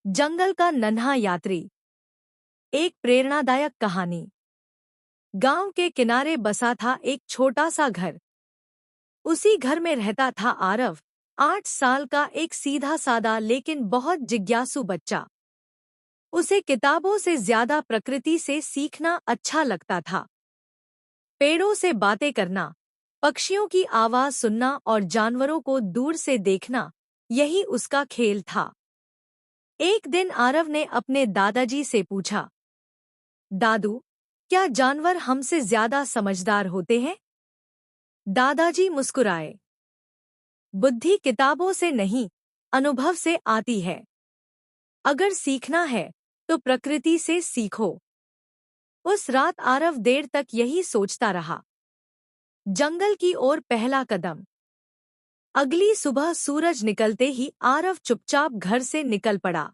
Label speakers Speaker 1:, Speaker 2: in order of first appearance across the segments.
Speaker 1: जंगल का नन्हा यात्री। एक प्रेरणादायक कहानी। गांव के किनारे बसा था एक छोटा सा घर। उसी घर में रहता था आरव, 8 साल का एक सीधा सादा लेकिन बहुत जिज्ञासु बच्चा। उसे किताबों से ज्यादा प्रकृति से सीखना अच्छा लगता था। पेड़ों से बातें करना, पक्षियों की आवाज सुनना और जानवरों को दूर से देखना, यही उसका खेल था। एक दिन आरव ने अपने दादाजी से पूछा, दादू, क्या जानवर हमसे ज्यादा समझदार होते हैं? दादाजी मुस्कुराए। बुद्धि किताबों से नहीं, अनुभव से आती है। अगर सीखना है तो प्रकृति से सीखो। उस रात आरव देर तक यही सोचता रहा। जंगल की ओर पहला कदम। अगली सुबह सूरज निकलते ही आरव चुपचाप घर से निकल पड़ा।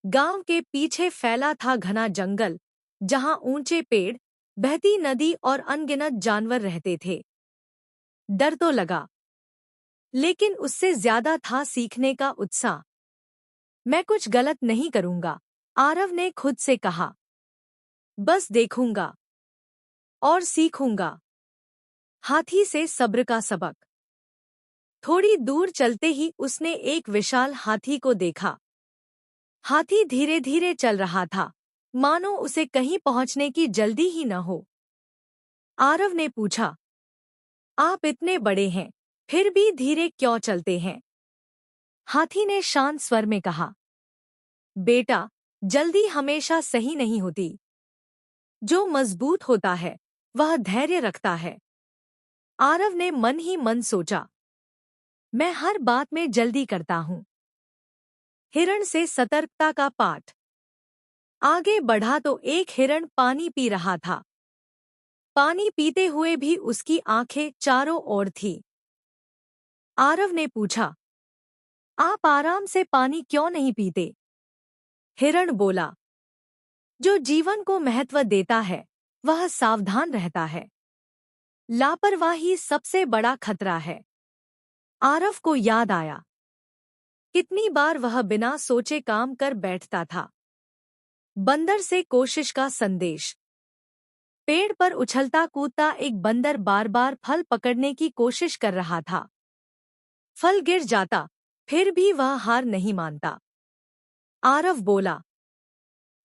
Speaker 1: गांव के पीछे फैला था घना जंगल, जहां ऊंचे पेड़, बहती नदी और अनगिनत जानवर रहते थे। डर तो लगा, लेकिन उससे ज्यादा था सीखने का उत्साह। मैं कुछ गलत नहीं करूंगा, आरव ने खुद से कहा। बस देखूंगा और सीखूंगा। हाथी से सब्र का सबक। थोड़ी दूर चलते ही उसने एक विशाल हाथी को देखा। हाथी धीरे धीरे चल रहा था, मानो उसे कहीं पहुंचने की जल्दी ही न हो। आरव ने पूछा, आप इतने बड़े हैं, फिर भी धीरे क्यों चलते हैं? हाथी ने शांत स्वर में कहा, बेटा, जल्दी हमेशा सही नहीं होती। जो मजबूत होता है वह धैर्य रखता है। आरव ने मन ही मन सोचा, मैं हर बात में जल्दी करता हूं। हिरण से सतर्कता का पाठ। आगे बढ़ा तो एक हिरण पानी पी रहा था। पानी पीते हुए भी उसकी आंखें चारों ओर थी। आरव ने पूछा, आप आराम से पानी क्यों नहीं पीते? हिरण बोला, जो जीवन को महत्व देता है वह सावधान रहता है। लापरवाही सबसे बड़ा खतरा है। आरव को याद आया, कितनी बार वह बिना सोचे काम कर बैठता था। बंदर से कोशिश का संदेश। पेड़ पर उछलता कूदता एक बंदर बार बार फल पकड़ने की कोशिश कर रहा था। फल गिर जाता, फिर भी वह हार नहीं मानता। आरव बोला,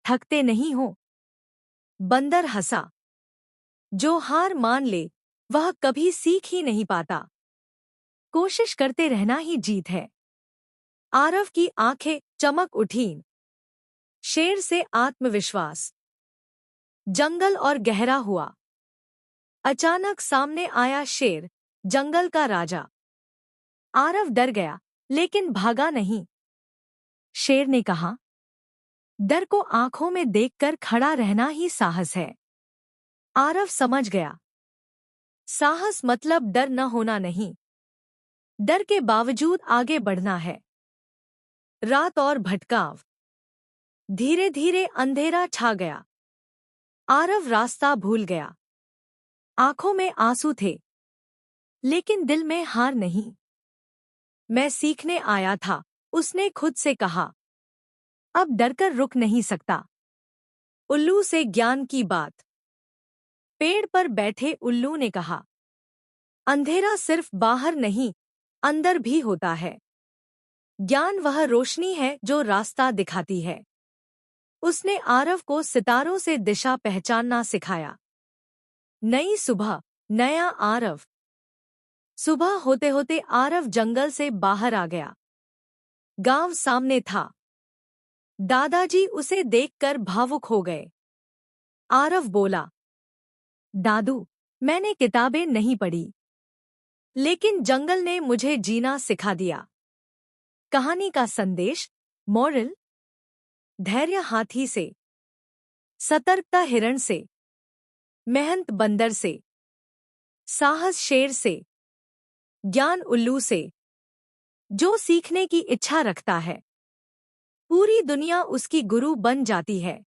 Speaker 1: थकते नहीं हो? बंदर हंसा, जो हार मान ले वह कभी सीख ही नहीं पाता। कोशिश करते रहना ही जीत है। आरव की आंखें चमक उठीं। शेर से आत्मविश्वास। जंगल और गहरा हुआ। अचानक सामने आया शेर, जंगल का राजा। आरव डर गया, लेकिन भागा नहीं। शेर ने कहा, डर को आंखों में देखकर खड़ा रहना ही साहस है। आरव समझ गया, साहस मतलब डर न होना नहीं, डर के बावजूद आगे बढ़ना है। रात और भटकाव। धीरे धीरे अंधेरा छा गया। आरव रास्ता भूल गया। आंखों में आंसू थे, लेकिन दिल में हार नहीं। मैं सीखने आया था, उसने खुद से कहा। अब डरकर रुक नहीं सकता। उल्लू से ज्ञान की बात। पेड़ पर बैठे उल्लू ने कहा, अंधेरा सिर्फ बाहर नहीं, अंदर भी होता है। ज्ञान वह रोशनी है जो रास्ता दिखाती है। उसने आरव को सितारों से दिशा पहचानना सिखाया। नई सुबह, नया आरव। सुबह होते होते आरव जंगल से बाहर आ गया। गांव सामने था। दादाजी उसे देखकर भावुक हो गए। आरव बोला, दादू, मैंने किताबें नहीं पढ़ी, लेकिन जंगल ने मुझे जीना सिखा दिया। कहानी का संदेश, मोरल, धैर्य हाथी से, सतर्कता हिरण से, मेहनत बंदर से, साहस शेर से, ज्ञान उल्लू से। जो सीखने की इच्छा रखता है, पूरी दुनिया उसकी गुरु बन जाती है।